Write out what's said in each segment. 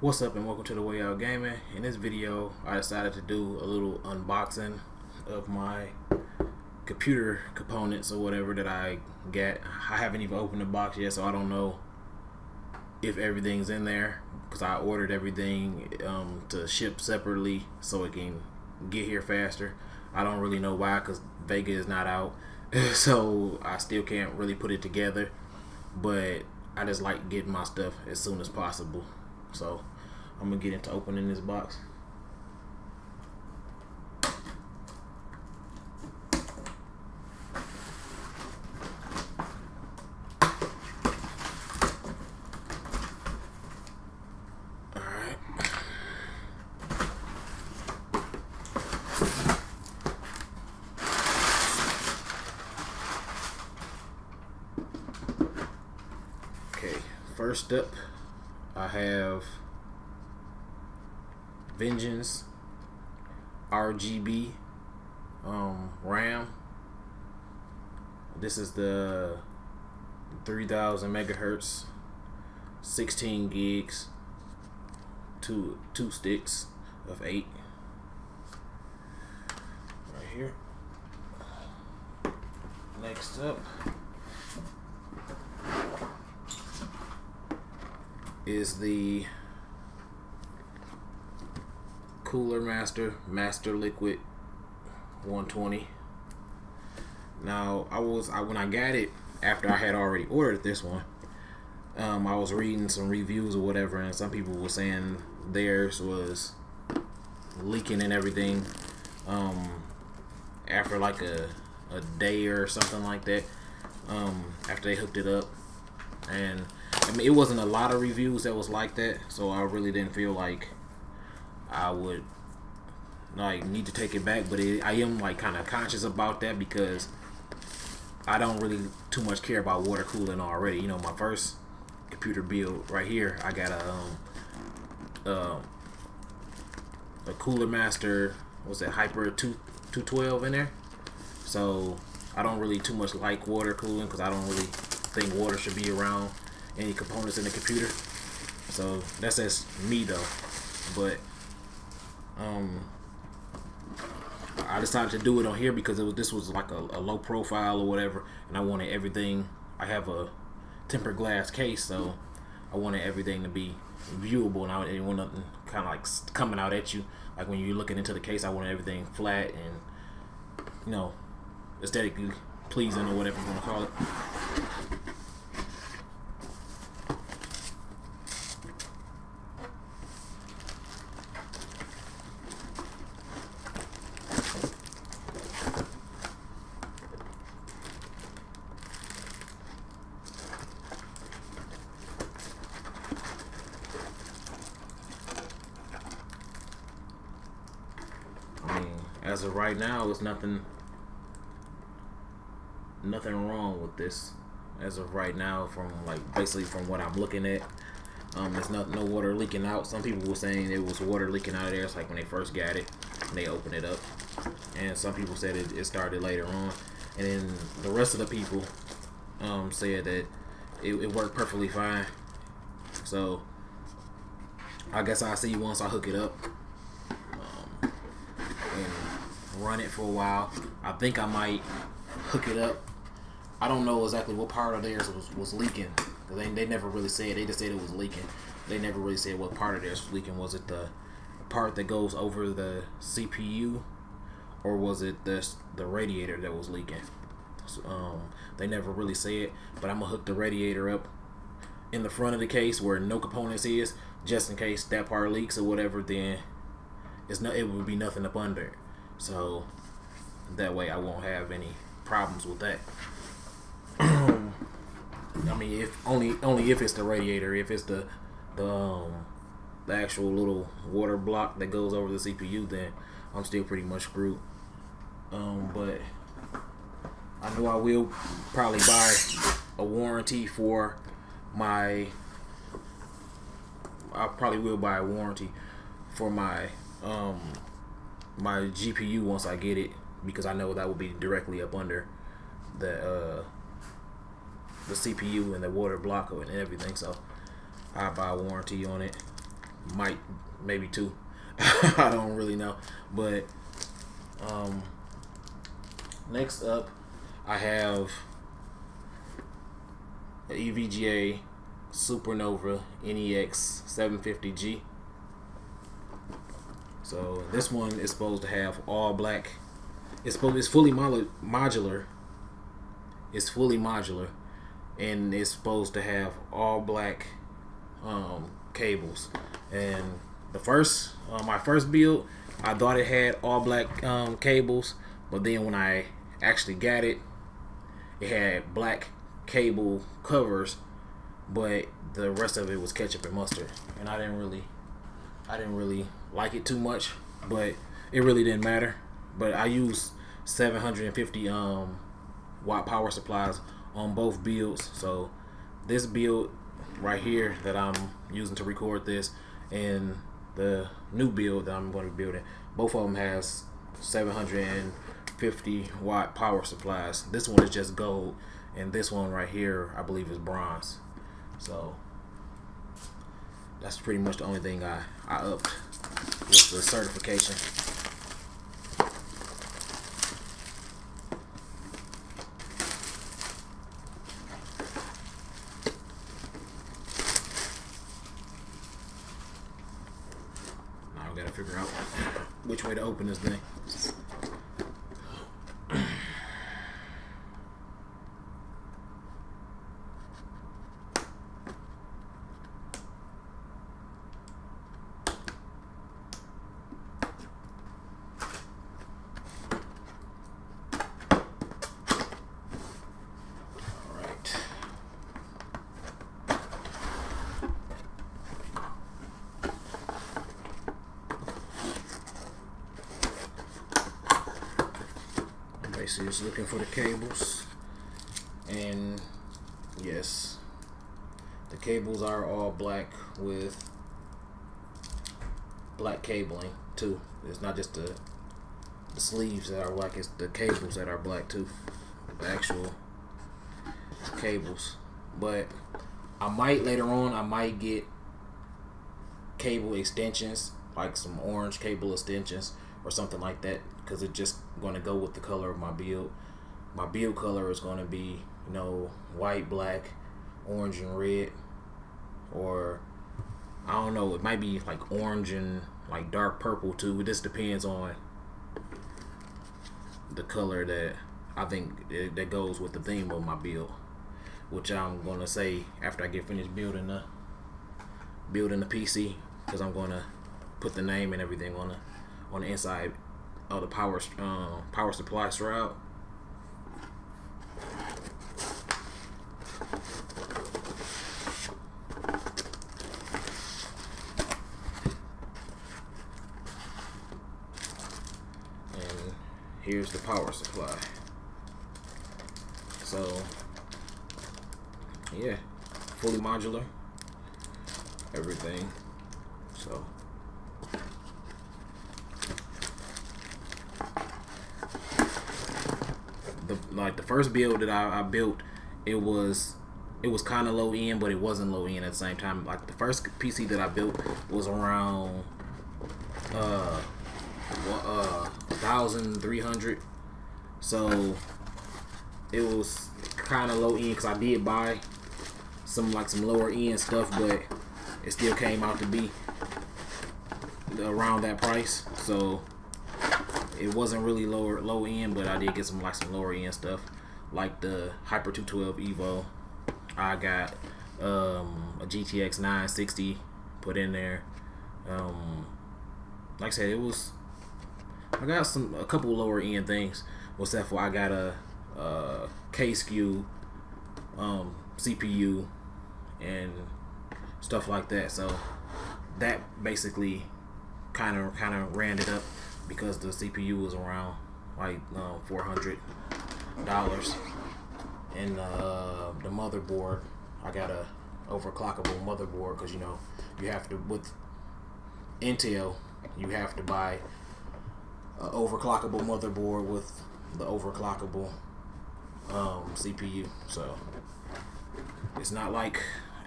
What's up and welcome to the Way Out Gaming. In this video I decided to do a little unboxing of my computer components or whatever that I got. I haven't even opened the box yet, so I don't know if everything's in there because I ordered everything to ship separately so it can get here faster. I don't really know why, because Vega is not out so I still can't really put it together, but I just like getting my stuff as soon as possible. So I'm gonna get into opening this box. Alright. Okay, first up I have Vengeance RGB RAM. This is the 3000 megahertz, 16 gigs, two sticks of 8 right here. Next up is the Cooler Master Liquid 120. Now when I got it, after I had already ordered this one, I was reading some reviews or whatever, and some people were saying theirs was leaking and everything after like a day or something like that, after they hooked it up. And I mean, it wasn't a lot of reviews that was like that, so I really didn't feel like I would like need to take it back. But I am like kind of conscious about that because I don't really too much care about water cooling already. You know, my first computer build right here, I got a Cooler Master, what's that, Hyper 212 in there. So I don't really too much like water cooling because I don't really think water should be around any components in the computer. So that's just me though. But I decided to do it on here because this was like a low profile or whatever, and I wanted everything. I have a tempered glass case, so I wanted everything to be viewable, and I didn't want nothing kind of like coming out at you. Like when you're looking into the case, I wanted everything flat and, you know, aesthetically pleasing or whatever you want to call it. As of right now, it's nothing wrong with this. As of right now, from like basically from what I'm looking at, there's no water leaking out. Some people were saying it was water leaking out of there. It's like when they first got it, and they opened it up, and some people said it started later on, and then the rest of the people said that it worked perfectly fine. So I guess I'll see once I hook it up and run it for a while. I think I might hook it up. I don't know exactly what part of theirs was leaking. They never really said. They just said it was leaking. They never really said what part of theirs was leaking. Was it the part that goes over the CPU, or was it the radiator that was leaking? So, they never really said. But I'm gonna hook the radiator up in the front of the case where no components is, just in case that part leaks or whatever. Then it would be nothing up under it. So that way I won't have any problems with that. I mean, if only if it's the radiator. If it's the actual little water block that goes over the CPU, then I'm still pretty much screwed. But I know I will probably buy a warranty for my. I probably will buy a warranty for my my GPU once I get it, because I know that will be directly up under the CPU and the water blocker and everything. So I'll buy a warranty on it. might maybe 2. I don't really know. But next up, I have the EVGA Supernova NEX 750G. So this one is supposed to have all black. It's fully modular. It's fully modular, and it's supposed to have all black cables. And the first, my first build, I thought it had all black cables, but then when I actually got it, it had black cable covers, but the rest of it was ketchup and mustard, and I didn't really like it too much, but it really didn't matter. But I used 750 watt power supplies on both builds. So this build right here that I'm using to record this, and the new build that I'm going to be building, both of them has 750 watt power supplies. This one is just gold, and this one right here I believe is bronze. So that's pretty much the only thing I upped with the certification. Now I gotta figure out which way to open this thing. Basically just looking for the cables, and yes, the cables are all black with black cabling too. It's not just the sleeves that are black, it's the cables that are black too, the actual cables. But I might later on, I might get cable extensions, like some orange cable extensions or something like that, because it's just going to go with the color of my build. My build color is going to be, you know, white, black, orange, and red, or I don't know, it might be like orange and like dark purple too. It just depends on the color that I think that goes with the theme of my build, which I'm going to say after I get finished building the PC, because I'm going to put the name and everything on the inside of the power supply shroud. And here's the power supply. So yeah, fully modular, everything. So the first build that I built, it was kind of low end, but it wasn't low end at the same time. Like the first PC that I built was around 1,300, so it was kind of low end because I did buy some lower end stuff, but it still came out to be around that price. So it wasn't really low end, but I did get some lower end stuff, like the Hyper 212 Evo. I got a GTX 960 put in there. Like I said, I got a couple lower end things. Except for I got a K-SKU CPU and stuff like that. So that basically kind of ran it up, because the CPU was around like $400, and the motherboard, I got a overclockable motherboard, because you know you have to, with Intel, you have to buy an overclockable motherboard with the overclockable CPU. So it's not like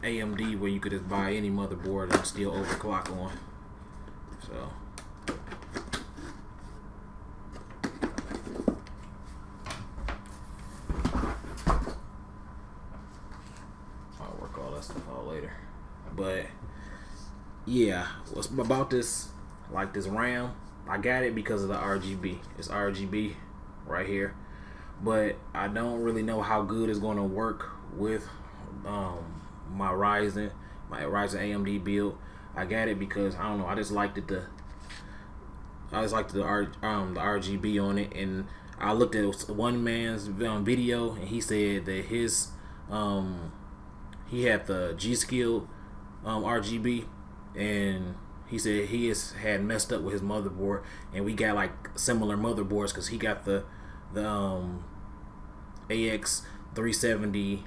AMD where you could just buy any motherboard and still overclock on. So I'll work all that stuff out later. But yeah, what's about this, like this RAM, I got it because of the RGB. It's RGB right here, but I don't really know how good it's going to work with my Ryzen AMD build. I got it because I don't know, I just liked it, the RGB on it, and I looked at one man's video and he said that his he had the G-Skill RGB, and he said he had messed up with his motherboard, and we got like similar motherboards because he got the AX 370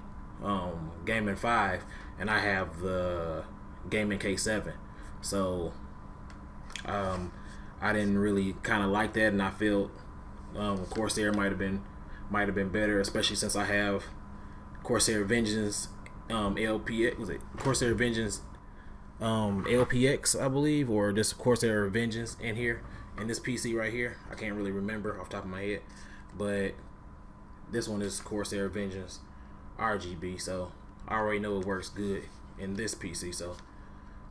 Gaming 5, and I have the Gaming K7. So I didn't really kind of like that, and I felt Corsair might have been better, especially since I have Corsair Vengeance LPX. Was it Corsair Vengeance LPX, I believe, or just Corsair Vengeance in here in this PC right here? I can't really remember off the top of my head, but this one is Corsair Vengeance RGB, so I already know it works good in this PC. So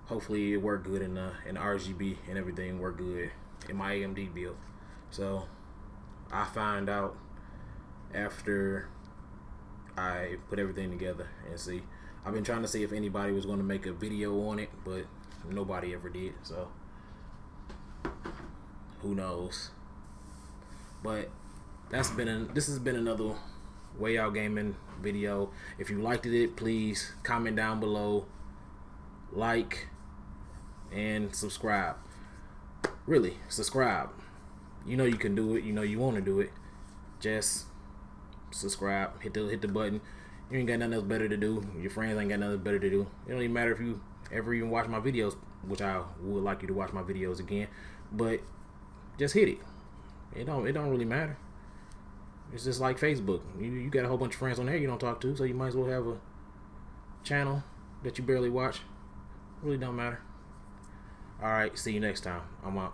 hopefully it worked good in RGB, and everything worked good in my AMD build. So I find out after I put everything together and see. I've been trying to see if anybody was going to make a video on it, but nobody ever did, so who knows. But this has been another Way Out Gaming video. If you liked it, please comment down below, like, and subscribe. Really, subscribe. You know you can do it. You know you want to do it. Just subscribe. Hit the button. You ain't got nothing else better to do. Your friends ain't got nothing better to do. It don't even matter if you ever even watch my videos, which I would like you to watch my videos again. But just hit it. It don't really matter. It's just like Facebook. You got a whole bunch of friends on there you don't talk to, so you might as well have a channel that you barely watch. It really don't matter. Alright, see you next time. I'm out.